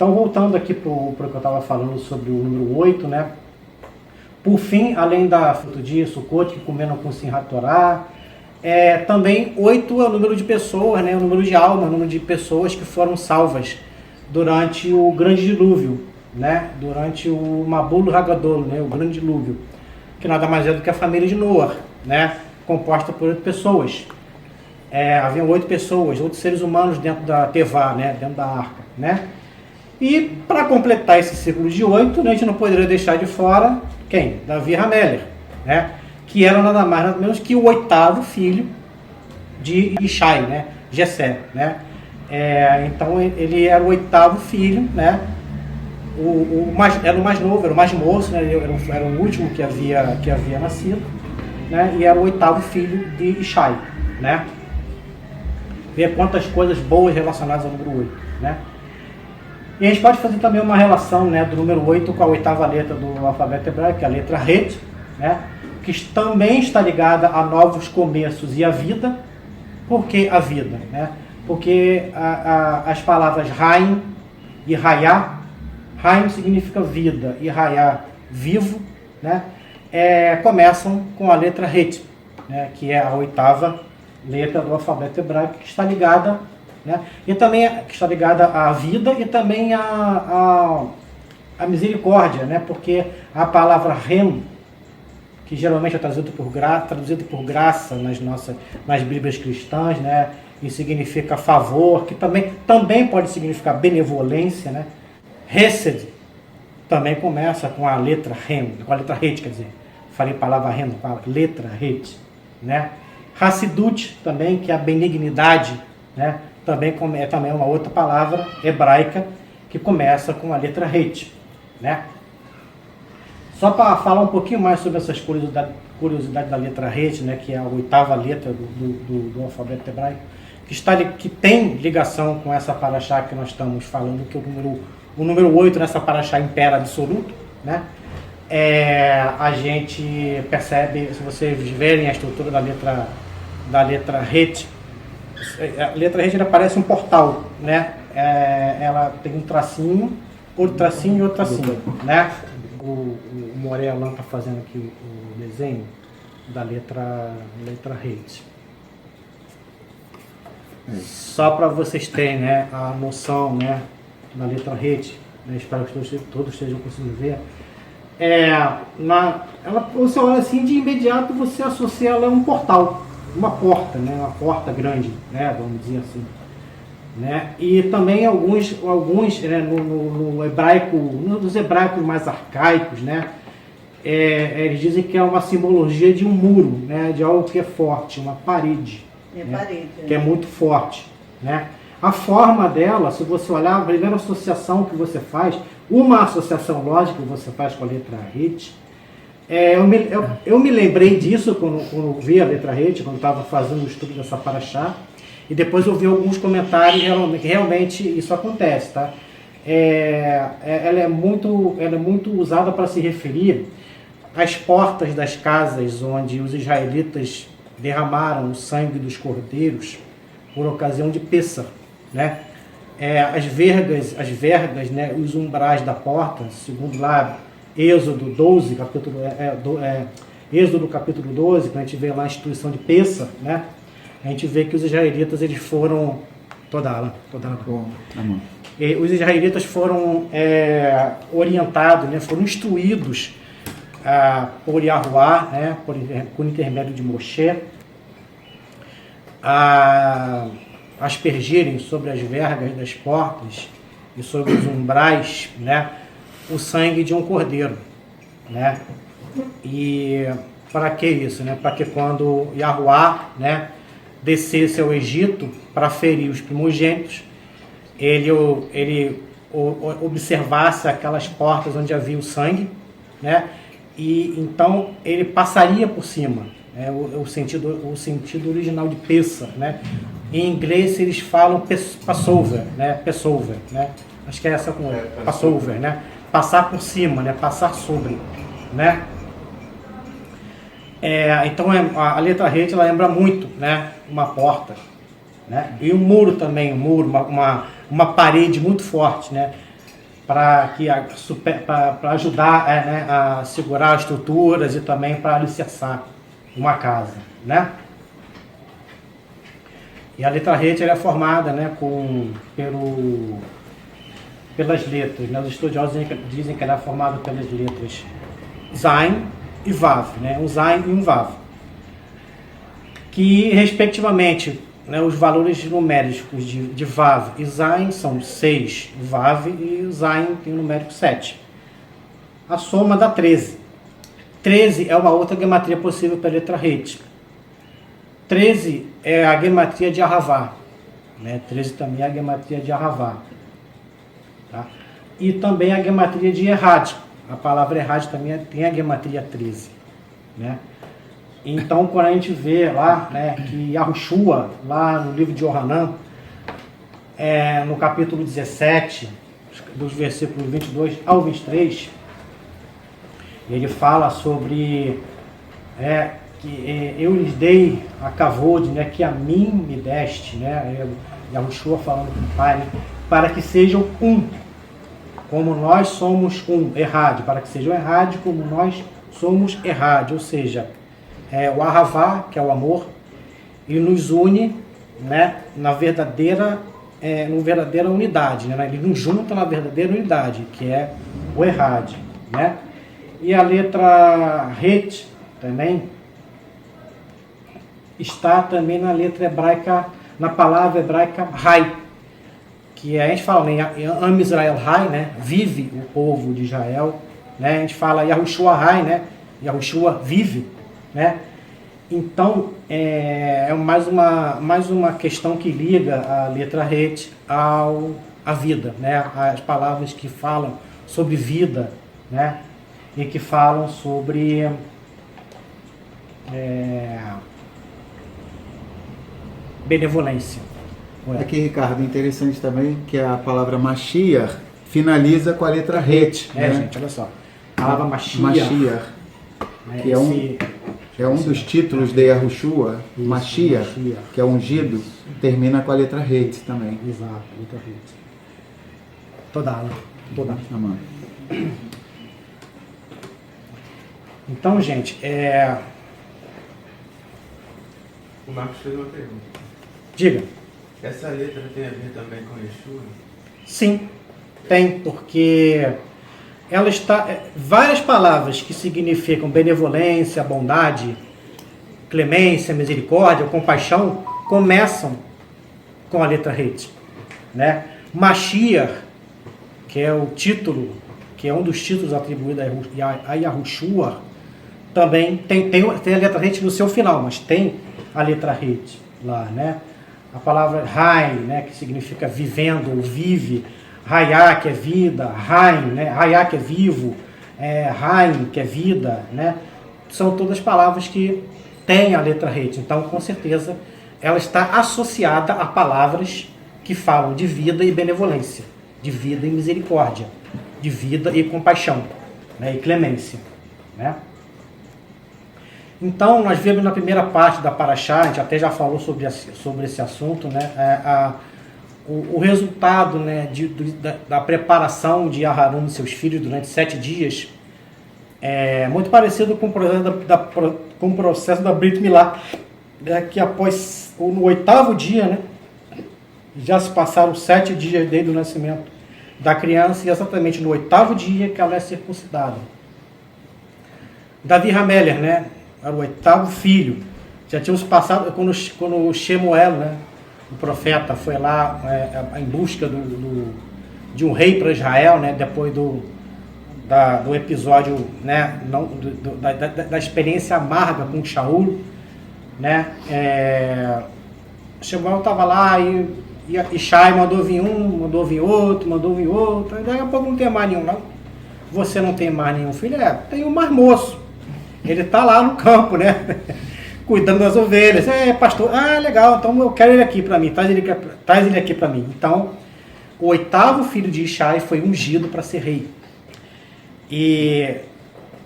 Então, voltando aqui para o que eu estava falando sobre o número 8, né? Por fim, além da fruto de Sukkot, que comeram com Simchat Torah, também 8 é o número de pessoas, né? O número de almas, o número de pessoas que foram salvas durante o grande dilúvio, né? Durante o Mabul Hagadol, né? O grande dilúvio, que nada mais é do que a família de Noah, né? Composta por 8 pessoas. Haviam 8 pessoas, 8 seres humanos dentro da Tevá, né? Dentro da arca, né? E para completar esse ciclo de 8, né, a gente não poderia deixar de fora quem? Davi Hamelech, né? Que era nada mais nada menos que o 8º filho de Ishai, né? Jessé, né? Então ele era o 8º filho, né? Era o mais novo, era o mais moço, né? Ele era o último que havia nascido, né? E era o 8º filho de Ishai, né? Ver quantas coisas boas relacionadas ao número 8, né? E a gente pode fazer também uma relação, né, do número 8 com a 8ª letra do alfabeto hebraico, que é a letra Het, né, que também está ligada a novos começos e a vida. Por que a vida? Né? Porque as palavras Haim e Hayá, Haim significa vida e Hayá, vivo, né, começam com a letra Het, né, que é a 8ª letra do alfabeto hebraico, que está ligada, né? E também que está ligada à vida e também à misericórdia, né? Porque a palavra rem, que geralmente é traduzido por graça nas Bíblias cristãs, né? E significa favor, que também pode significar benevolência, né? Hesed também começa com a letra rem, com a letra het, quer dizer, falei palavra rem, com a letra het, né? Hassidut também, que é a benignidade, né? Também é uma outra palavra hebraica que começa com a letra Het, né? Só para falar um pouquinho mais sobre essas curiosidades da letra Het, né, que é a 8ª letra do alfabeto hebraico, que tem ligação com essa paraxá que nós estamos falando, que o número 8 nessa paraxá impera absoluto, né? A gente percebe, se vocês verem a estrutura da letra Het, a letra Het parece um portal, né? Ela tem um tracinho, outro tracinho e outro tracinho, né? O Morelan está fazendo aqui o desenho da letra Het. Só para vocês terem, né, a noção, né, da letra Het, né? Espero que todos estejam conseguindo ver. Você olha assim, de imediato você associa ela a um portal, uma porta, né? Uma porta grande, né? Vamos dizer assim, né? E também alguns né, no hebraico, nos hebraicos mais arcaicos, né? Eles dizem que é uma simbologia de um muro, né? De algo que é forte, uma parede, né? Que é muito forte, né? A forma dela, se você olhar, a primeira associação que você faz, uma associação lógica que você faz com a letra Het, eu me lembrei disso quando vi a letra Het, quando estava fazendo o estudo dessa paraxá, e depois eu vi alguns comentários que realmente isso acontece, tá? Ela é muito usada para se referir às portas das casas onde os israelitas derramaram o sangue dos cordeiros por ocasião de Pêssar, né? As vergas, né, os umbrais da porta, segundo lá Êxodo 12, Êxodo capítulo 12, quando a gente vê lá a instituição de Pêssar, né, a gente vê que os israelitas eles foram os israelitas foram orientados, né, foram instruídos por Yahuá, né, por intermédio de Moshe, a aspergirem sobre as vergas das portas e sobre os umbrais, né, o sangue de um cordeiro, né? E para que isso, né? Para que quando Yahuá, né, descesse ao Egito para ferir os primogênitos, ele observasse aquelas portas onde havia o sangue, né? E então ele passaria por cima, né? O sentido original de Pêssar, né? Em inglês eles falam Passover, né? Passover, né? Acho que é essa com Passover, né? Passar por cima, né? Passar sobre, né? Então a letra Het ela lembra muito, né? Uma porta, né? E um muro também, uma parede muito forte, né? para ajudar né, a segurar as estruturas e também para alicerçar uma casa, né? E a letra Het ela é formada, né, pelas letras, né? Os estudiosos dizem que ela é formada pelas letras Zain e Vav, né? Um Zain e um Vav, que respectivamente, né, os valores numéricos de Vav e Zain são 6, Vav, e Zain tem o numérico 7. A soma dá 13. 13 é uma outra gematria possível para a letra Het. 13 é a gematria de Ahavá, né? 13 também é a gematria de Ahavá. Tá? E também a gematria de Erhad. A palavra Erhad também tem a gematria 13. Né? Então, quando a gente vê lá, né, que Yahushua, lá no livro de Yohanan, no capítulo 17, dos versículos 22 ao 23, ele fala sobre que eu lhes dei a kavod, né, que a mim me deste, né, Yahushua falando com o Pai, né, para que sejam um, como nós somos um, Erhad, para que sejam Erhad, como nós somos Erhad, ou seja, o Ahavá, que é o amor, ele nos une, né, na verdadeira unidade, né, ele nos junta na verdadeira unidade, que é o Erhad, né? E a letra Het também está também na letra hebraica, na palavra hebraica Hai, que a gente fala, né, Am Israel Hai, né, vive o povo de Israel, né, a gente fala Yahushua Hai, né, Yahushua vive, né. Então é mais uma questão que liga a letra Het à vida, né, as palavras que falam sobre vida, né, e que falam sobre benevolência. Aqui, Ricardo, interessante também que a palavra Mashiach finaliza com a letra Het. Né? Gente, olha só. A palavra Mashiach, Mashiach, que é um dos títulos de Yahushua, Mashiach, que é ungido, termina com a letra Het também. Exato, letra Het. Toda. Amém. Então, gente, O Marcos fez uma pergunta. Diga. Essa letra tem a ver também com Yeshua? Sim, tem, porque ela está... várias palavras que significam benevolência, bondade, clemência, misericórdia, compaixão, começam com a letra Het, né? Mashiach, que é o título, que é um dos títulos atribuídos a Yahushua, também tem a letra Het no seu final, mas tem a letra Het lá, né? A palavra Hai, né, que significa vivendo ou vive, Hayá, que é vida, Haim, né, Hayá, que é vivo, Haim, que é vida, né? São todas palavras que têm a letra Het. Então, com certeza, ela está associada a palavras que falam de vida e benevolência, de vida e misericórdia, de vida e compaixão, né, e clemência, né? Então, nós vemos na primeira parte da Paraxá, a gente até já falou sobre esse assunto, né, o resultado, né, da preparação de Aharon e seus filhos durante 7 dias é muito parecido com o processo da Brit Milá, que após no 8º dia, né, já se passaram 7 dias desde o nascimento da criança, e exatamente no 8º dia que ela é circuncidada. Davi Hameler, né, era o 8º filho. Já tínhamos passado, quando Shemuel, né, o profeta, foi lá em busca de um rei para Israel, né, depois do episódio, né, da experiência amarga com Shaul, né, Shemuel estava lá e Shai mandou vir mandou vir outro, e daqui a pouco não tem mais nenhum, não. Você não tem mais nenhum filho? Tem um mais moço. Ele está lá no campo, né? Cuidando das ovelhas. Pastor, legal, então eu quero ele aqui para mim, traz ele aqui para mim. Então, o 8º filho de Ishai foi ungido para ser rei. E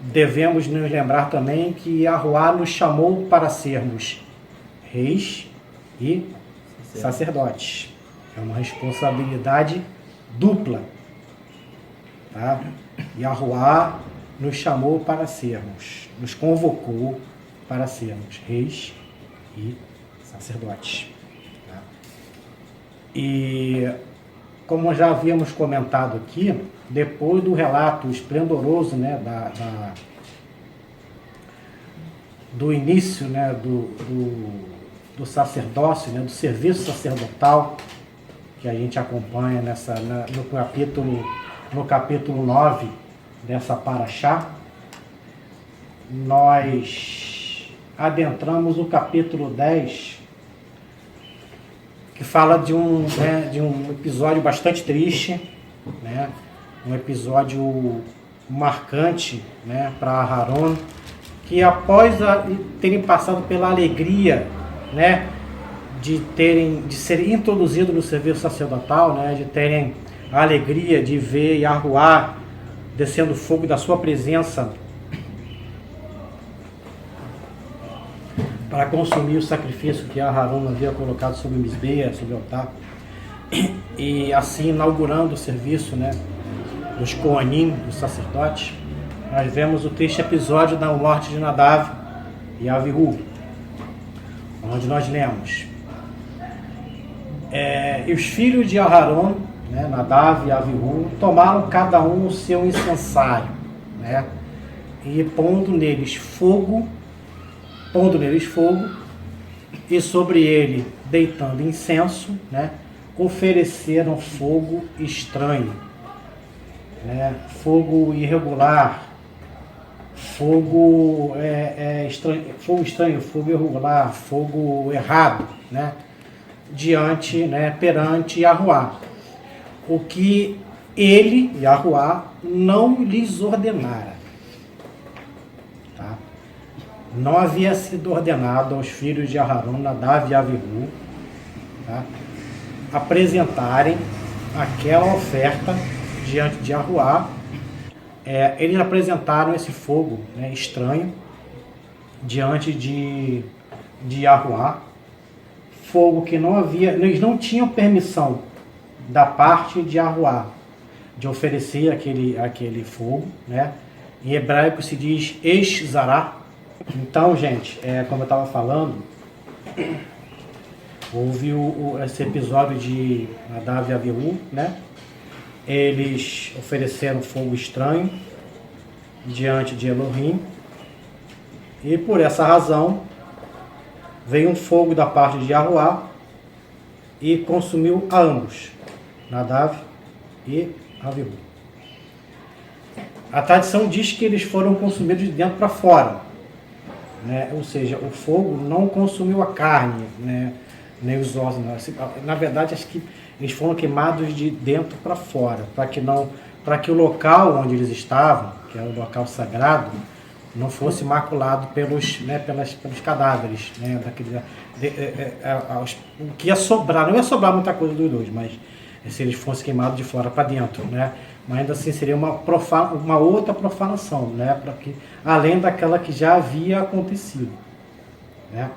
devemos nos lembrar também que Yahuá nos chamou para sermos reis e sacerdotes. É uma responsabilidade dupla. Tá? Yahuwá nos chamou para sermos, nos convocou para sermos reis e sacerdotes. Tá? E como já havíamos comentado aqui, depois do relato esplendoroso, né, do início, né, do sacerdócio, né, do serviço sacerdotal que a gente acompanha no capítulo 9 dessa Paraxá, nós adentramos o capítulo 10, que fala de um episódio bastante triste, né, um episódio marcante, né, para Aharon, que após terem passado pela alegria, né, de serem introduzidos no serviço sacerdotal, né, de terem a alegria de ver Yahuwá descendo fogo da sua presença para consumir o sacrifício que Aharon havia colocado sobre o Misbeia, sobre o altar, e assim inaugurando o serviço, né, dos Koanim, dos sacerdotes. Nós vemos o triste episódio da morte de Nadav e Avihu, onde nós lemos: e os filhos de Aharon, né, Nadav e Avihu, tomaram cada um o seu incensário, né, e pondo neles fogo, e sobre ele deitando incenso, né, ofereceram fogo estranho, né, fogo irregular, fogo estranho, fogo irregular, fogo errado, né, perante Yahuwá, o que ele, Yahuwá, não lhes ordenara. Tá? Não havia sido ordenado aos filhos de Aharon, Nadav e Avihu, tá, apresentarem aquela oferta diante de Yahuwá. Eles apresentaram esse fogo, né, estranho diante de Yahuwá, fogo que eles não tinham permissão da parte de Yahuwá de oferecer aquele fogo, né? Em hebraico se diz Esh Zará. Então, gente, como eu estava falando, houve esse episódio de Nadav e Avihu, né? Eles ofereceram fogo estranho diante de Elohim, e por essa razão veio um fogo da parte de Yahuwá e consumiu a ambos, Nadav e Avihu. A tradição diz que eles foram consumidos de dentro para fora, né? Ou seja, o fogo não consumiu a carne, né? Nem os ossos. Na verdade, acho que eles foram queimados de dentro para fora, para que o local onde eles estavam, que era o local sagrado, não fosse maculado pelos cadáveres, né, o que ia sobrar, não ia sobrar muita coisa dos dois, mas se eles fossem queimados de fora para dentro, né, mas ainda assim seria uma outra profanação, né, além daquela que já havia acontecido, né.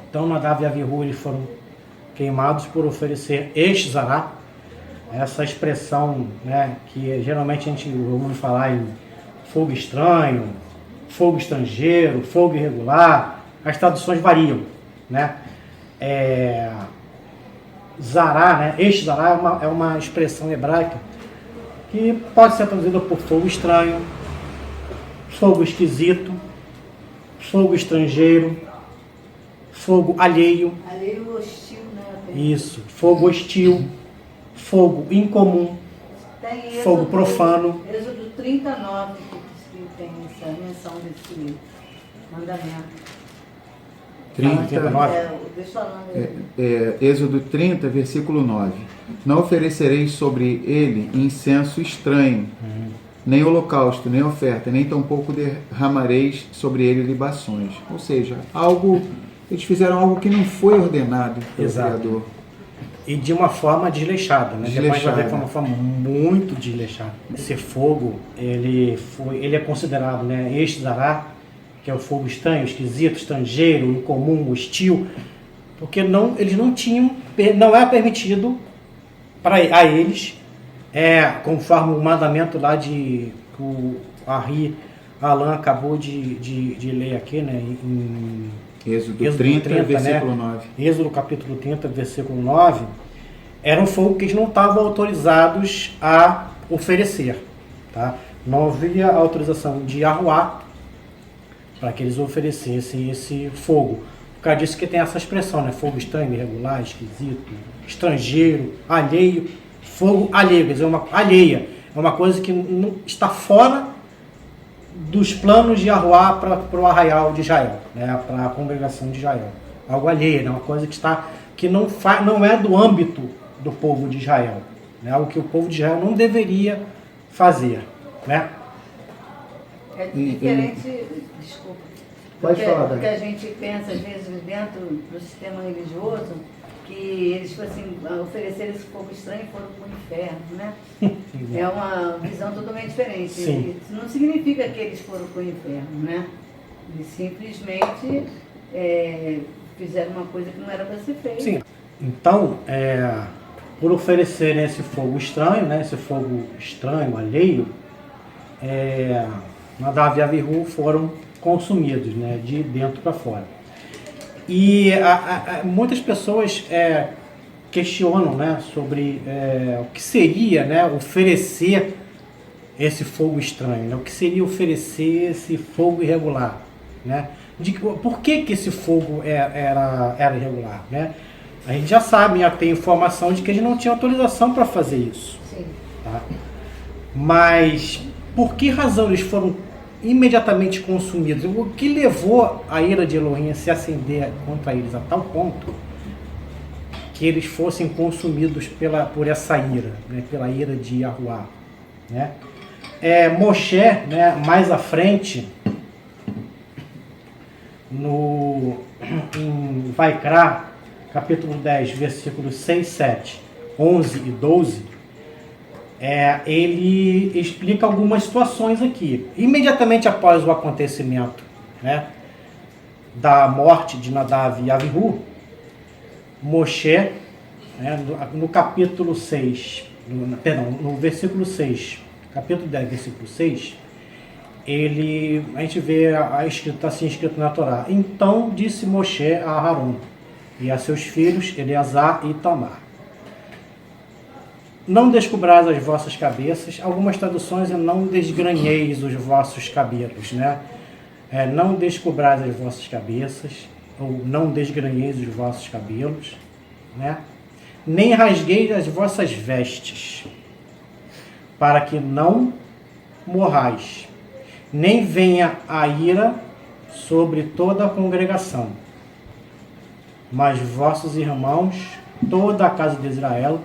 Então Nadav e Avihu, eles foram queimados por oferecer Esh Zará, essa expressão, né, que geralmente a gente ouve falar em fogo estranho, fogo estrangeiro, fogo irregular. As traduções variam, né? Zará, né? Esh Zará é uma expressão hebraica que pode ser traduzida por fogo estranho, fogo esquisito, fogo estrangeiro, fogo alheio. Alheio hostil, né? Isso, fogo hostil, fogo incomum, fogo profano. Êxodo 39, que tem essa menção desse mandamento. 39. Êxodo 30, versículo 9. Não oferecereis sobre ele incenso estranho, nem holocausto, nem oferta, nem tampouco derramareis sobre ele libações. Ou seja, eles fizeram algo que não foi ordenado pelo Criador. E de uma forma desleixada, né? Depois vai ver que foi uma forma muito desleixada. Esse fogo, ele é considerado, né, Esh Zará, que é o fogo estranho, esquisito, estrangeiro, incomum, hostil, porque eles não tinham, não é permitido a eles conforme o mandamento lá que o Alan acabou de ler aqui, né? Em Êxodo 30, versículo né? 9. Êxodo capítulo 30, versículo 9, era um fogo que eles não estavam autorizados a oferecer. Tá? Não havia autorização de Yahuwá para que eles oferecessem esse fogo. Por causa disso que tem essa expressão, né? Fogo estranho, irregular, esquisito, estrangeiro, alheio. Fogo alheio, quer dizer, alheia. É uma coisa que não, está fora dos planos de Yahuwá para o arraial de Israel, né? Para a congregação de Israel. Algo alheio, né? Uma coisa que não é do âmbito do povo de Israel. Né? Algo que o povo de Israel não deveria fazer. Né? É diferente, desculpa, Pode falar, porque a gente pensa, às vezes, dentro do sistema religioso, que eles assim, ofereceram esse fogo estranho e foram para o inferno, né? É uma visão totalmente diferente. Sim. Isso não significa que eles foram para o inferno, né? Eles simplesmente fizeram uma coisa que não era para ser feita. Sim. Então, por oferecerem esse fogo estranho, né? Esse fogo estranho, alheio, Nadav e Avihu foram consumidos, né? De dentro para fora. E muitas pessoas questionam, né, sobre o que seria, né, oferecer esse fogo estranho, né? O que seria oferecer esse fogo irregular, né? Por que esse fogo era irregular, né? A gente já sabe, já tem informação de que eles não tinham autorização para fazer isso. Sim. Tá? Mas por que razão eles foram imediatamente consumidos? O que levou a ira de Elohim a se acender contra eles a tal ponto que eles fossem consumidos por essa ira, né? Pela ira de Yahuwá, né? Moshe, né, mais à frente, em Vaikra, capítulo 10, versículos 6, 7, 11 e 12, ele explica algumas situações aqui. Imediatamente após o acontecimento, né, da morte de Nadav e Avihu, Moshe, né, no capítulo 6, no versículo 6, capítulo 10, versículo 6, a gente vê está assim escrito na Torá: então disse Moshe a Aharon e a seus filhos Eleazar e Itamar: não descobrais as vossas cabeças. Algumas traduções é não desgranheis os vossos cabelos, né? Não descobrais as vossas cabeças, ou não desgranheis os vossos cabelos, né? Nem rasgueis as vossas vestes, para que não morrais, nem venha a ira sobre toda a congregação. Mas vossos irmãos, toda a casa de Israel,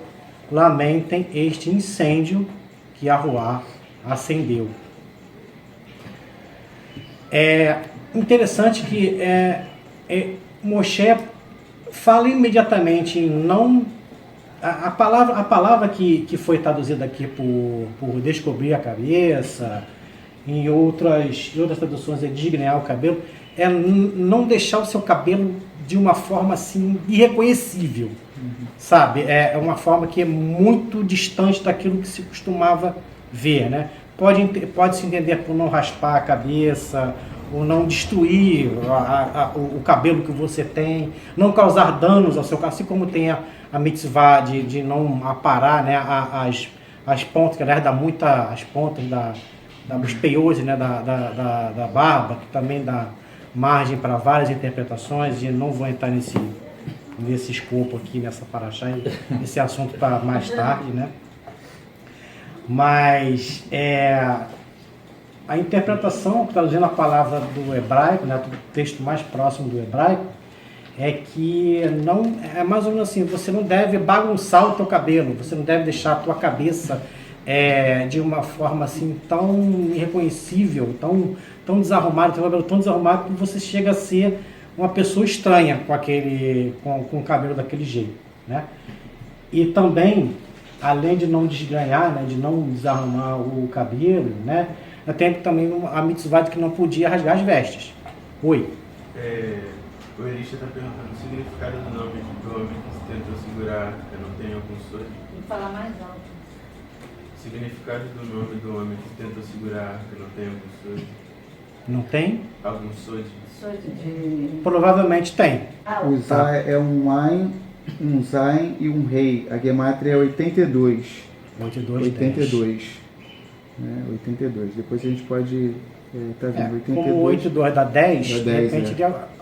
lamentem este incêndio que Yahuwá acendeu. É interessante que Moshe fala imediatamente em não... A palavra que foi traduzida aqui por descobrir a cabeça, em outras traduções é desgrenhar o cabelo, é não deixar o seu cabelo de uma forma assim irreconhecível, sabe? É uma forma que é muito distante daquilo que se costumava ver, né? Pode se entender por não raspar a cabeça, ou não destruir o cabelo que você tem, não causar danos ao seu cabelo, assim como tem a mitzvah de não aparar, né, as pontas, que aliás dá as pontas dos peiores, né, da barba, que também dá margem para várias interpretações, e não vou entrar nesse escopo aqui, nessa paraxá, esse assunto para mais tarde, né? Mas a interpretação, traduzindo a palavra do hebraico, né, do texto mais próximo do hebraico, é que não é mais ou menos assim: você não deve bagunçar o teu cabelo, você não deve deixar a tua cabeça de uma forma assim tão irreconhecível, tão desarrumado, teu cabelo tão desarrumado que você chega a ser uma pessoa estranha com o cabelo daquele jeito, né? E também, além de não desgranhar, né, de não desarrumar o cabelo, né, tem também a mitzvah de que não podia rasgar as vestes. Oi? O Elista está perguntando o significado do nome do homem que tentou segurar, eu não tenho algum sonho. Tem que falar mais alto. significado do nome do homem que tentou segurar a arca, não tem algum sode? Não tem? Algum sode? Sou de... Provavelmente tem. Ah, O Zá é um Ain, um Zain e um Rei. A Gematria é 82. 82. Né? 82. Depois a gente pode... tá vendo? 82. Como 82 dá 10, Dá de 10, repente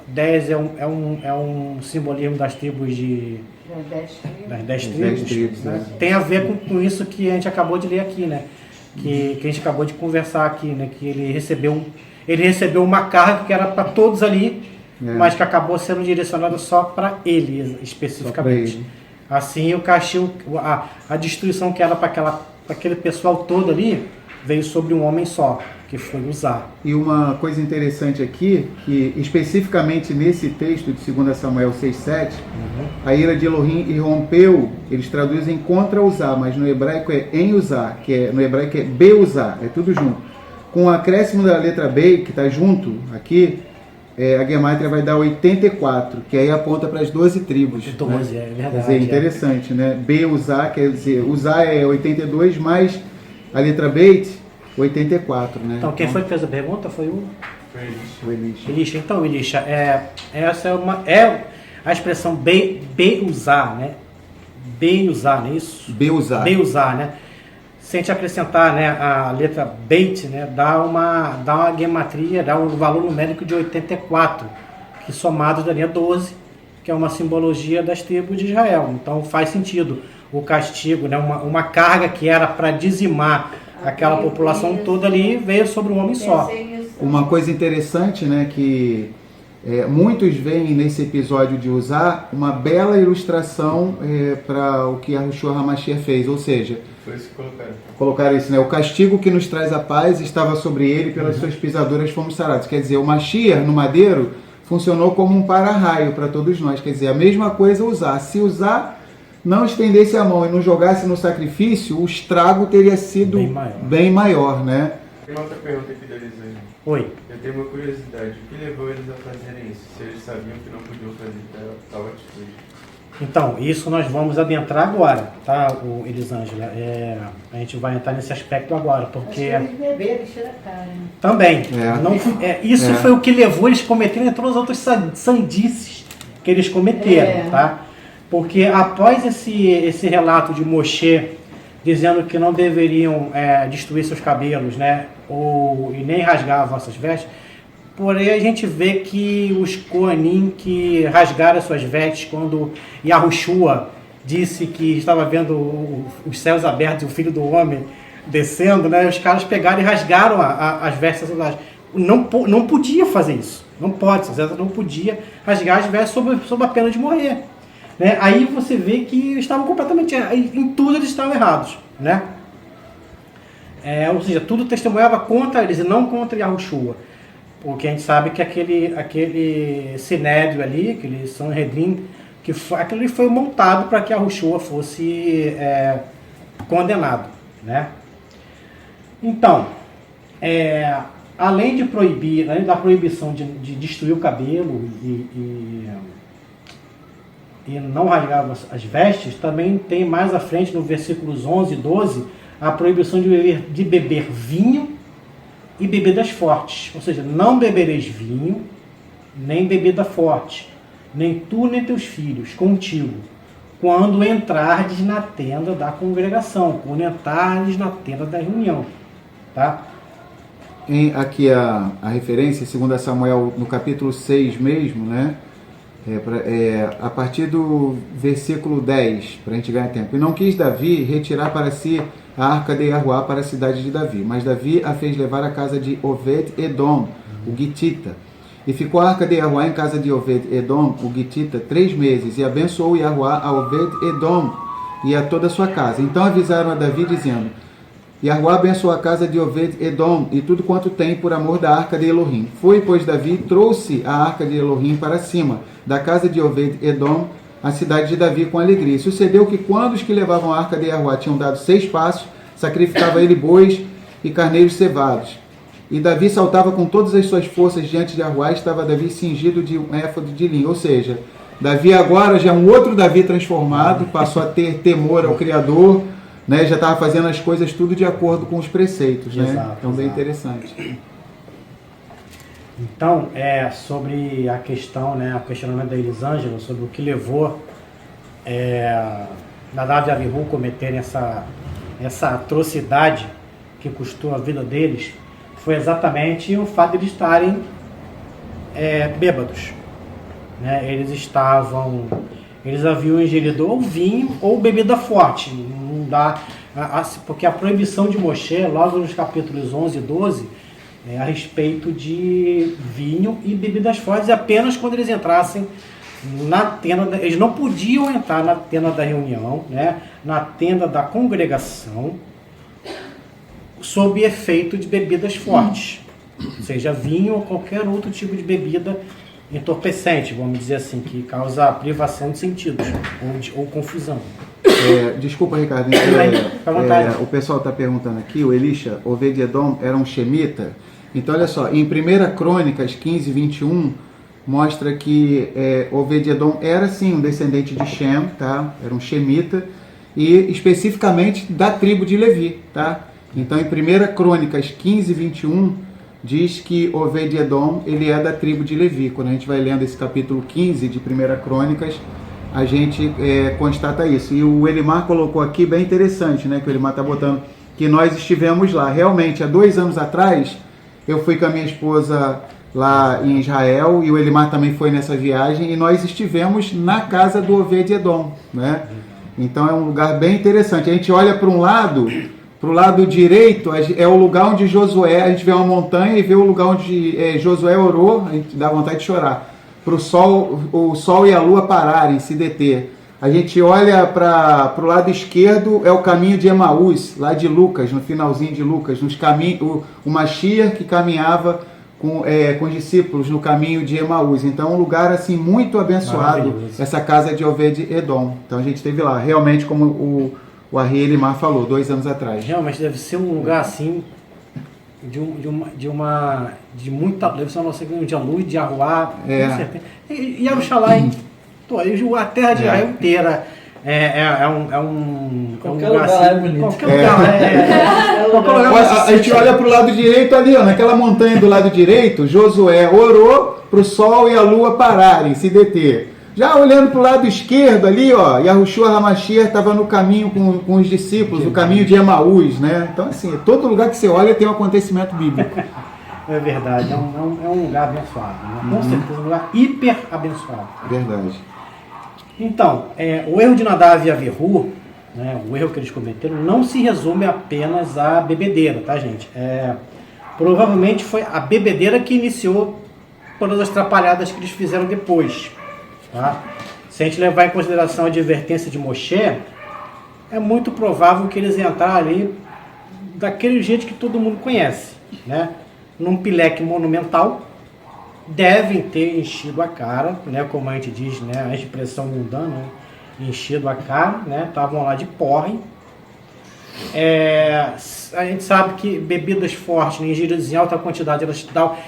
10 é um simbolismo das tribos de... Das 10 tribos, né? Tem a ver com isso que a gente acabou de ler aqui, né? Que a gente acabou de conversar aqui, né? Que ele recebeu uma carga que era para todos ali, mas que acabou sendo direcionada só para ele, especificamente. Assim, o castigo, a destruição que era para aquele pessoal todo ali, veio sobre um homem só, que foi Uzá. E uma coisa interessante aqui, que especificamente nesse texto de 2 Samuel 6,7, a ira de Elohim irrompeu, eles traduzem contra Uzá, mas no hebraico é em Uzá, no hebraico é Beuzá, é tudo junto. Com o acréscimo da letra B, que está junto aqui, a Gematria vai dar 84, que aí aponta para as 12 tribos. 12, né? é verdade. Quer dizer, interessante, né? Beuzá, quer dizer, Uzá é 82, mais a letra Beit, 84, né? Então, quem foi que fez a pergunta foi o Elisha. Elisha. Então, Elisha, essa é a expressão Beuzá, né? Beuzá, não é isso? Beuzá, né? Se a gente acrescentar, né, a letra Beit, né, dá uma gematria, dá um valor numérico de 84, que somados daria 12, que é uma simbologia das tribos de Israel. Então faz sentido o castigo, né, uma carga que era para dizimar aquela população toda ali, veio sobre um homem só. Uma coisa interessante, né, que muitos veem nesse episódio de Uzá uma bela ilustração para o que Yahushua HaMashiach fez, ou seja, Foi isso que colocaram isso, né? O castigo que nos traz a paz estava sobre ele, pelas suas pisaduras fomos sarados. Quer dizer, o Mashiach no madeiro funcionou como um para-raio para todos nós. Quer dizer, a mesma coisa Uzá. Se Uzá não estendesse a mão e não jogasse no sacrifício, o estrago teria sido bem maior, né? Tem uma outra pergunta aqui da Elisângela. Oi. Eu tenho uma curiosidade. O que levou eles a fazerem isso? Se eles sabiam que não podiam fazer tal atitude? Então, isso nós vamos adentrar agora, tá, Elisângela? A gente vai entrar nesse aspecto agora, porque... Eles beberam, encheram a cara. Também. Isso foi o que levou eles a cometerem todas as outras sandices que eles cometeram, tá? Porque após esse relato de Moshe dizendo que não deveriam destruir seus cabelos, né, e nem rasgar vossas vestes, porém a gente vê que os Koanim que rasgaram suas vestes quando Yahushua disse que estava vendo os céus abertos e o Filho do Homem descendo, né, os caras pegaram e rasgaram as vestes sacerdotais. Não podia fazer isso, não pode, sacerdote não podia rasgar as vestes sob a pena de morrer. Né? Aí você vê que eles estavam completamente, em tudo eles estavam errados, né? Ou seja, tudo testemunhava contra eles e não contra Yahushua. Porque a gente sabe que aquele sinédrio ali, aquele Sanhedrin, aquele foi montado para que Yahushua fosse condenado, né? Então, além da proibição de destruir o cabelo e não rasgar as vestes, também tem mais à frente, no versículos 11 e 12, a proibição de beber vinho e bebidas fortes. Ou seja, não bebereis vinho, nem bebida forte, nem tu nem teus filhos contigo, quando entrardes na tenda da congregação, quando entrardes na tenda da reunião. Tá? Aqui a referência, 2 Samuel, no capítulo 6 mesmo, né? A partir do versículo 10, para a gente ganhar tempo. E não quis Davi retirar para si a arca de Yahuá para a cidade de Davi, mas Davi a fez levar à casa de Obed-Edom, o Gitita. E ficou a arca de Yahuá em casa de Obed-Edom, o Gitita, 3 meses, e abençoou Yahuá a Obed-Edom e a toda a sua casa. Então avisaram a Davi, dizendo: Yahuá abençoou a casa de Obed-Edom e tudo quanto tem por amor da arca de Elohim. Foi, pois, Davi trouxe a arca de Elohim para cima da casa de Obed-Edom, a cidade de Davi, com alegria. E sucedeu que quando os que levavam a arca de Yahuá tinham dado 6 passos, sacrificava ele bois e carneiros cevados. E Davi saltava com todas as suas forças diante de Yahuá, estava Davi cingido de um éfode de linho. Ou seja, Davi agora já é um outro Davi transformado, passou a ter temor ao Criador, né, já estava fazendo as coisas tudo de acordo com os preceitos, né? Exato, Então, bem exato. interessante. Então, sobre a questão, né, o questionamento da Elisângela sobre o que levou Nadav e Avihu cometerem essa atrocidade que custou a vida deles, foi exatamente o fato de eles estarem bêbados. Né? Eles haviam ingerido ou vinho ou bebida forte. Não dá, porque a proibição de Moshe, logo nos capítulos 11 e 12, a respeito de vinho e bebidas fortes, apenas quando eles entrassem na tenda, eles não podiam entrar na tenda da reunião, né, na tenda da congregação, sob efeito de bebidas fortes, seja vinho ou qualquer outro tipo de bebida entorpecente, vamos dizer assim, que causa privação de sentidos ou confusão. Desculpa, Ricardo, Fica à vontade. o pessoal está perguntando aqui, o Elisha, Obed-Edom era um Shemita. Então, olha só, em 1 Crônicas 15, 21, mostra que Obed-Edom era sim um descendente de Shem, tá? Era um Shemita, e especificamente da tribo de Levi, tá? Então, em 1 Crônicas 15, 21, diz que Obed-Edom, ele é da tribo de Levi. Quando a gente vai lendo esse capítulo 15 de 1 Crônicas, a gente constata isso. E o Elimar colocou aqui, bem interessante, né? Que o Elimar está botando, que nós estivemos lá. Realmente, há 2 anos atrás, eu fui com a minha esposa lá em Israel, e o Elimar também foi nessa viagem, e nós estivemos na casa do Obed-Edom, né? Então é um lugar bem interessante. A gente olha para um lado, para o lado direito é o lugar onde Josué, a gente vê uma montanha e vê o lugar onde Josué orou, a gente dá vontade de chorar, para o sol e a lua pararem, se deter. A gente olha para o lado esquerdo, é o caminho de Emaús, lá de Lucas, no finalzinho de Lucas, o Mashiach que caminhava com os discípulos no caminho de Emaús. Então, um lugar assim muito abençoado, essa casa de Obed-Edom. Então, a gente esteve lá, realmente, como o Ari Elimar falou, 2 anos atrás. Realmente deve ser um lugar assim, de muita, deve ser uma nossa de luz, de Arruá, com certeza. E Jerusalém, a terra de Israel inteira Qualquer lugar assim, é bonito. Qualquer lugar. A gente olha para o lado direito ali, ó, naquela montanha do lado direito, Josué orou para o sol e a lua pararem, se deter. Já olhando para o lado esquerdo ali, ó, Yahushua HaMashiach estava no caminho com os discípulos, o caminho de Emaús, né? Então, assim, todo lugar que você olha tem um acontecimento bíblico. É verdade, é um lugar abençoado, né? Com certeza, um lugar hiper abençoado. Verdade. Então, o erro de Nadav e Avihu, né, o erro que eles cometeram, não se resume apenas à bebedeira, tá, gente? Provavelmente foi a bebedeira que iniciou todas as atrapalhadas que eles fizeram depois. Tá? Se a gente levar em consideração a advertência de Moshe, é muito provável que eles entraram ali daquele jeito que todo mundo conhece, né? Num pileque monumental, devem ter enchido a cara, né? Como a gente diz, né? A expressão mundana, né? Enchido a cara, né? Estavam lá de porre. A gente sabe que bebidas fortes, ingeridas em alta quantidade,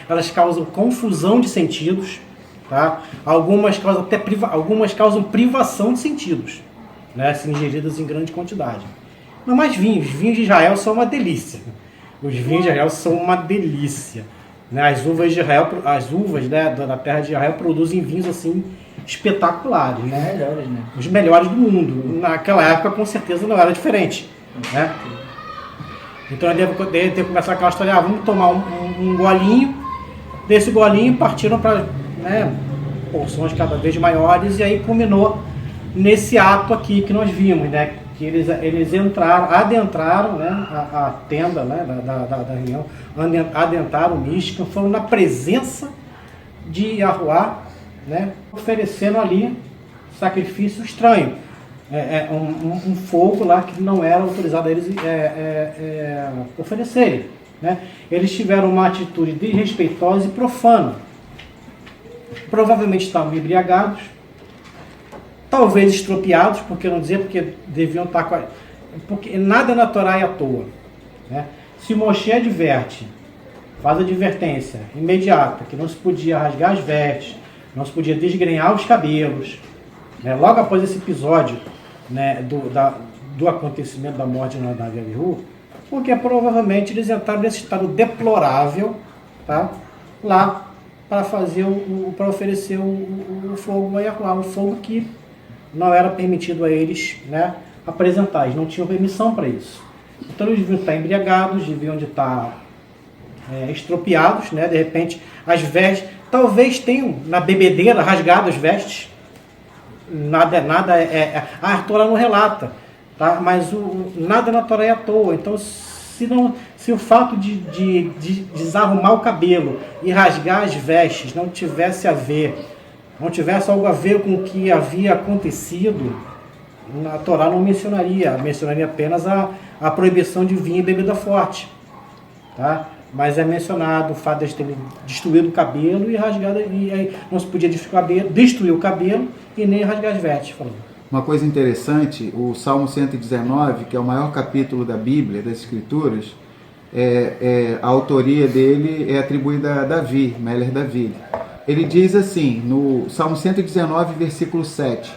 elas causam confusão de sentidos. Tá? Algumas causam privação de sentidos, né? Se ingeridas em grande quantidade. Não mais vinhos. Os vinhos de Israel são uma delícia. Os vinhos de Israel são uma delícia. Né? As uvas né, da terra de Israel produzem vinhos assim espetaculares. Né? Melhores, né? Os melhores do mundo. Naquela época, com certeza, não era diferente. Né? Então ele deve ter começado aquela história, vamos tomar um golinho. Desse golinho partiram para... né, porções cada vez maiores, e aí culminou nesse ato aqui que nós vimos, né, que eles adentraram, né, a tenda, né, da reunião, adentraram o místico, foram na presença de Yahuá, né, oferecendo ali sacrifício estranho, um fogo lá que não era autorizado a eles oferecerem, né. Eles tiveram uma atitude desrespeitosa e profana. Provavelmente estavam embriagados, talvez estropiados, por que não dizer, porque deviam estar porque nada na Torá é à toa. Né? Se Moshe adverte, faz a advertência imediata, que não se podia rasgar as vestes, não se podia desgrenhar os cabelos, né? Logo após esse episódio, né, do acontecimento da morte de Nadav e Abiú, porque provavelmente eles entraram nesse estado deplorável, tá? Lá para fazer para oferecer o fogo a Yahuwá, um fogo que não era permitido a eles, né, apresentar, eles não tinham permissão para isso. Então eles deviam estar embriagados, deviam de estar estropiados, né? De repente as vestes, talvez tenham na bebedeira rasgado as vestes, a Torá não relata, tá? Mas nada na Torá é à toa. Então se o fato de desarrumar o cabelo e rasgar as vestes não tivesse algo a ver com o que havia acontecido, a Torá não mencionaria apenas a proibição de vinho e bebida forte, tá? Mas é mencionado o fato de eles terem destruído o cabelo e rasgado, e aí não se podia destruir o cabelo e nem rasgar as vestes. Falando. Uma coisa interessante, o Salmo 119, que é o maior capítulo da Bíblia, das Escrituras, a autoria dele é atribuída a Davi, Meller David. Ele diz assim, no Salmo 119, versículo 7,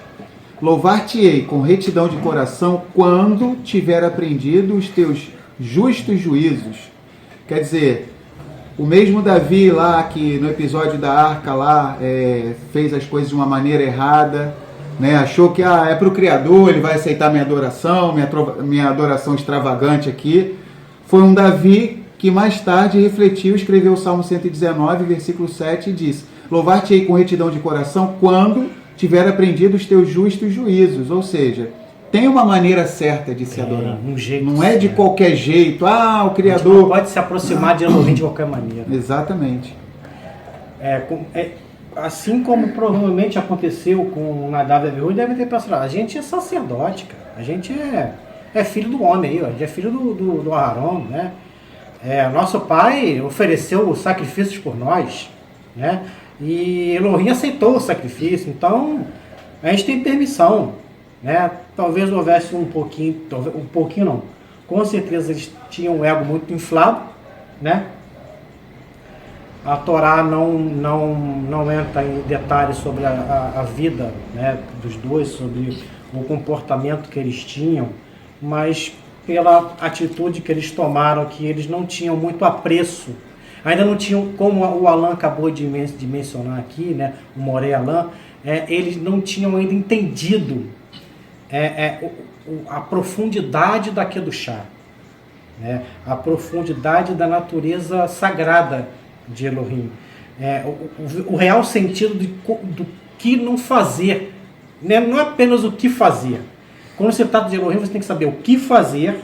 louvar-te-ei com retidão de coração quando tiver aprendido os teus justos juízos. Quer dizer, o mesmo Davi lá, que no episódio da arca lá, fez as coisas de uma maneira errada, né? Achou que é para o Criador, ele vai aceitar minha adoração extravagante aqui. Foi um Davi que mais tarde refletiu, escreveu o Salmo 119, versículo 7 e disse, louvar-te-ei com retidão de coração quando tiver aprendido os teus justos juízos. Ou seja, tem uma maneira certa de se adorar. Um jeito não é de certo. Qualquer jeito. O Criador... A gente não pode se aproximar de Elohim de qualquer maneira. Exatamente. Assim como provavelmente aconteceu com Nadav e Abiú, deve ter pensado, a gente é sacerdote, cara. A gente é filho do homem aí, ó. A gente é filho do Aharon, né? Nosso pai ofereceu sacrifícios por nós, né? E Elohim aceitou o sacrifício, então a gente tem permissão, né? Talvez houvesse um pouquinho não, com certeza eles tinham um ego muito inflado, né? A Torá não entra em detalhes sobre a vida, né, dos dois, sobre o comportamento que eles tinham, mas pela atitude que eles tomaram, que eles não tinham muito apreço, ainda não tinham, como o Alan acabou de mencionar aqui, né, o Moré Alan, eles não tinham ainda entendido a profundidade da Kedushá, né, a profundidade da natureza sagrada de Elohim, o real sentido do que não fazer, né? Não é apenas o que fazer. Quando se trata de Elohim, você tem que saber o que fazer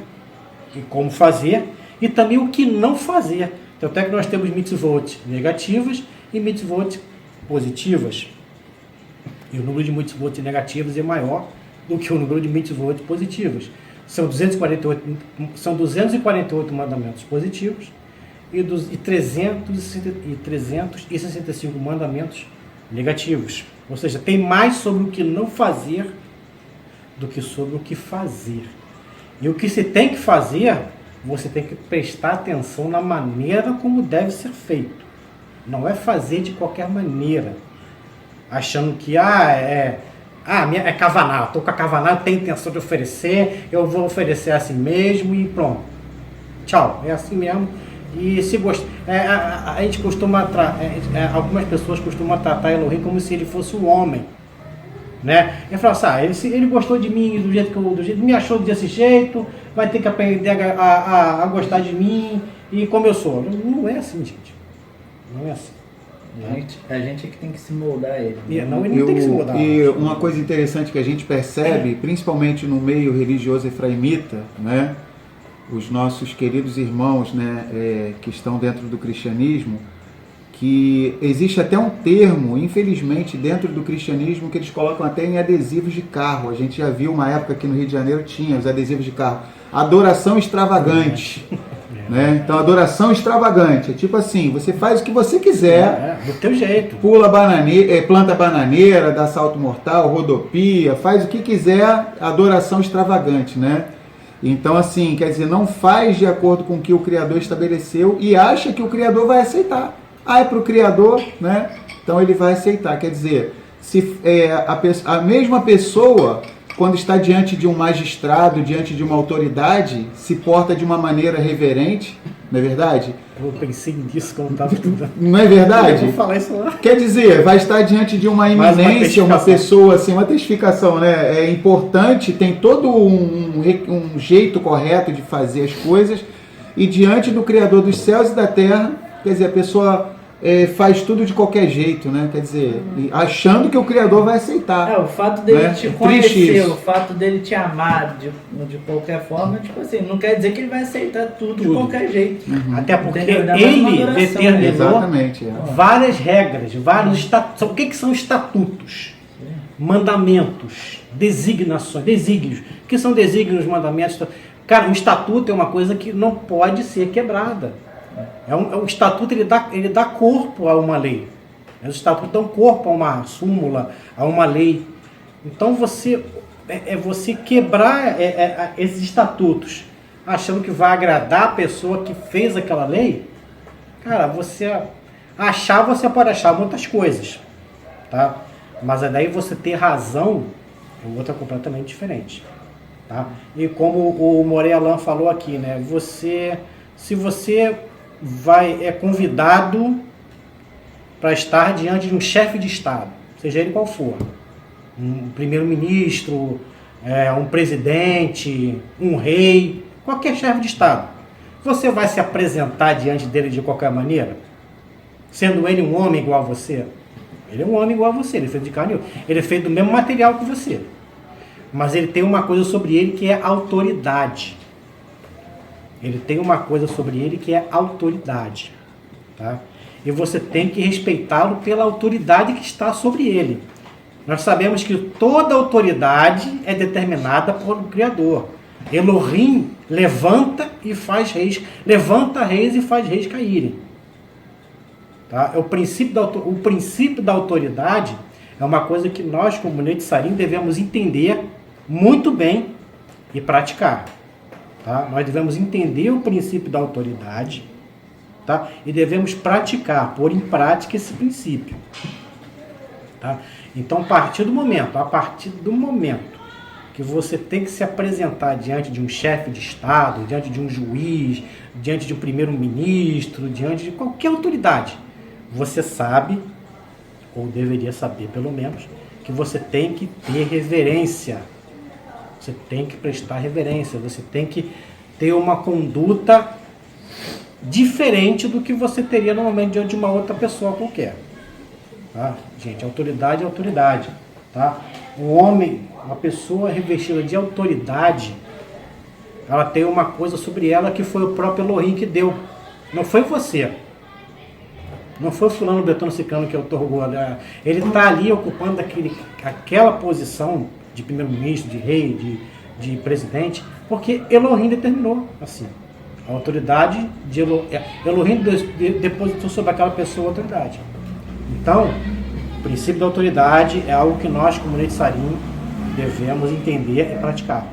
e como fazer, e também o que não fazer. Então, até que nós temos mitzvot negativas e mitzvot positivas. E o número de mitzvot negativas é maior do que o número de mitzvot positivas. São 248 mandamentos positivos e 365 mandamentos negativos. Ou seja, tem mais sobre o que não fazer do que sobre o que fazer. E o que se tem que fazer, você tem que prestar atenção na maneira como deve ser feito. Não é fazer de qualquer maneira, achando que é kavaná, estou com a kavaná, tenho intenção de oferecer, eu vou oferecer assim mesmo e pronto. Tchau, é assim mesmo. E se a gente costuma algumas pessoas costumam tratar Elohim como se ele fosse um homem, né? Ele fala assim, ele gostou de mim do jeito me achou desse jeito, vai ter que aprender a gostar de mim e como eu sou. Não é assim, gente. Não é assim. A gente é que tem que se moldar a ele. Ele não tem que se moldar. E uma coisa interessante que a gente percebe, principalmente no meio religioso efraimita, né? Os nossos queridos irmãos, né, que estão dentro do cristianismo, que existe até um termo, infelizmente, dentro do cristianismo, que eles colocam até em adesivos de carro. A gente já viu uma época aqui no Rio de Janeiro, tinha os adesivos de carro. Adoração extravagante. Né? Então, adoração extravagante. É tipo assim, você faz o que você quiser. Do teu jeito. Pula planta bananeira, dá salto mortal, rodopia, faz o que quiser, adoração extravagante, né? Então, assim, quer dizer, não faz de acordo com o que o Criador estabeleceu e acha que o Criador vai aceitar. É para o Criador, né? Então ele vai aceitar. Quer dizer, se a mesma pessoa quando está diante de um magistrado, diante de uma autoridade, se porta de uma maneira reverente, não é verdade? Eu pensei nisso quando estava estudando. Não é Eu verdade? vou falar isso lá. Quer dizer, vai estar diante de uma Mais uma eminência, uma testificação. pessoa, assim, uma testificação, né? É importante, tem todo um jeito correto de fazer as coisas, e diante do Criador dos céus e da terra, quer dizer, a pessoa faz tudo de qualquer jeito, né? Quer dizer, achando que o Criador vai aceitar. O fato dele Né? te É triste conhecer, isso. o fato dele te amar de qualquer forma, tipo assim, não quer dizer que ele vai aceitar tudo de qualquer jeito. Até porque Entendeu? Ainda mais uma ele adoração, determinou Exatamente. várias regras, vários estatutos. O que são estatutos? Mandamentos, desígnios. O que são desígnios, mandamentos? Cara, um estatuto é uma coisa que não pode ser quebrada. O estatuto ele dá corpo a uma lei. Os estatutos dão corpo a uma súmula, a uma lei. Então você quebrar esses estatutos, achando que vai agradar a pessoa que fez aquela lei, cara, você pode achar muitas coisas, tá? Mas daí você ter razão é outra completamente diferente, tá? E como o Morelan falou aqui, né? Se você é convidado para estar diante de um chefe de Estado, seja ele qual for, um primeiro-ministro, um presidente, um rei, qualquer chefe de Estado, você vai se apresentar diante dele de qualquer maneira? Sendo ele um homem igual a você? Ele é um homem igual a você, ele é feito de carne, ele é feito do mesmo material que você. Mas ele tem uma coisa sobre ele que é autoridade. Ele tem uma coisa sobre ele que é autoridade. Tá? E você tem que respeitá-lo pela autoridade que está sobre ele. Nós sabemos que toda autoridade é determinada por um Criador. Elohim levanta reis e faz reis caírem. Tá? O princípio da autoridade é uma coisa que nós, como Netzarim, devemos entender muito bem e praticar. Tá? Nós devemos entender o princípio da autoridade, tá? E devemos praticar, pôr em prática esse princípio. Tá? Então, a partir do momento que você tem que se apresentar diante de um chefe de Estado, diante de um juiz, diante de um primeiro-ministro, diante de qualquer autoridade, você sabe, ou deveria saber pelo menos, que você tem que ter reverência. Você tem que prestar reverência, você tem que ter uma conduta diferente do que você teria normalmente diante de uma outra pessoa qualquer. Tá? Gente, autoridade é autoridade. Tá? Um homem, uma pessoa revestida de autoridade, ela tem uma coisa sobre ela que foi o próprio Elohim que deu. Não foi você. Não foi o fulano, Betano, Ciclano que otorgou. Ele está ali ocupando aquela posição de primeiro-ministro, de rei, de presidente, porque Elohim determinou assim. A autoridade de Elohim depositou sobre aquela pessoa a autoridade. Então, o princípio da autoridade é algo que nós, como Netzarim, devemos entender e praticar.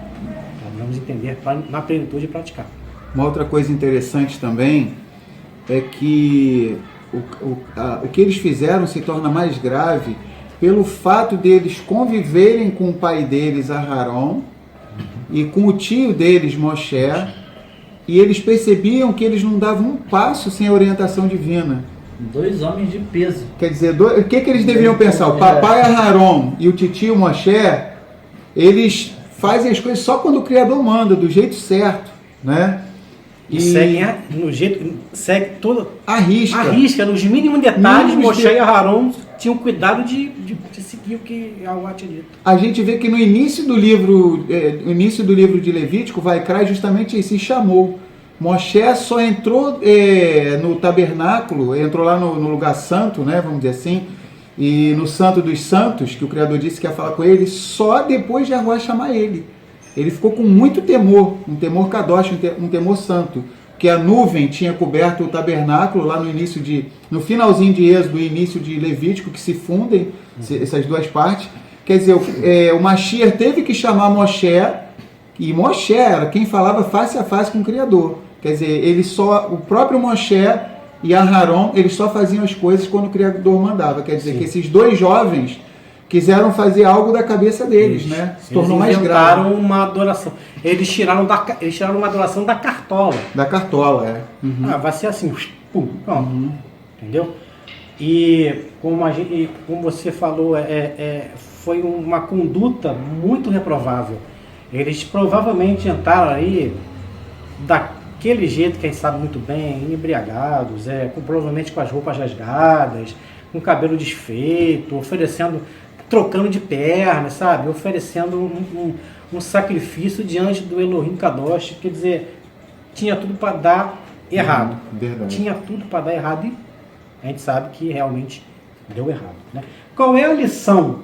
Devemos entender na plenitude e praticar. Uma outra coisa interessante também é que o que eles fizeram se torna mais grave pelo fato deles conviverem com o pai deles, Aharon, e com o tio deles, Moshe, e eles percebiam que eles não davam um passo sem a orientação divina. 2 homens de peso. Quer dizer, o que eles deveriam pensar? O papai Aharon e o tio Moshe, eles fazem as coisas só quando o Criador manda, do jeito certo, né? E segue toda arrisca nos mínimos detalhes. Mínimos Moshe e Aharon tinham cuidado de seguir o que Allah tinha dito. A gente vê que no início do livro de Levítico, Vaikra justamente se chamou. Moshe só entrou no tabernáculo, entrou lá no lugar santo, né, vamos dizer assim, e no Santo dos Santos, que o Criador disse que ia falar com ele, só depois de Yahuwah chamar ele. Ele ficou com muito temor, um temor kadosh, um temor santo, que a nuvem tinha coberto o tabernáculo lá no finalzinho de Êxodo e início de Levítico, que se fundem essas duas partes. Quer dizer, o Mashiach teve que chamar Moshe, e Moshe era quem falava face a face com o Criador. Quer dizer, o próprio Moshe e Aharon, eles só faziam as coisas quando o Criador mandava. Quer dizer, que esses 2 jovens quiseram fazer algo da cabeça deles, né? Se tornou mais grave. Eles inventaram uma adoração. Eles tiraram uma adoração da cartola. Da cartola, é. Ah, vai ser assim, pum, pronto. Entendeu? E como você falou, foi uma conduta muito reprovável. Eles provavelmente entraram aí daquele jeito que a gente sabe muito bem, embriagados, provavelmente com as roupas rasgadas, com o cabelo desfeito, trocando de pernas, sabe? Oferecendo um sacrifício diante do Elohim Kadosh, quer dizer, tinha tudo para dar errado. Verdade. Tinha tudo para dar errado e a gente sabe que realmente deu errado. Né? Qual é a lição,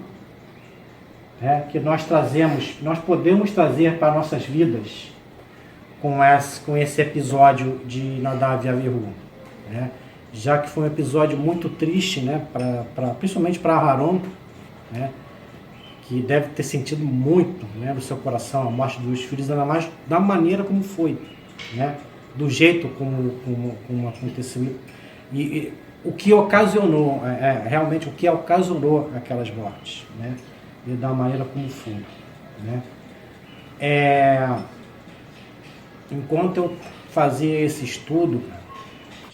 né, que nós podemos trazer para nossas vidas com esse episódio de Nadav e Avihu? Né? Já que foi um episódio muito triste, né, principalmente para Aharon, né, que deve ter sentido muito, né, no seu coração a morte dos filhos, ainda mais da maneira como foi, né, do jeito como aconteceu e o que ocasionou, realmente o que ocasionou aquelas mortes, né, e da maneira como foi, né. Enquanto eu fazia esse estudo,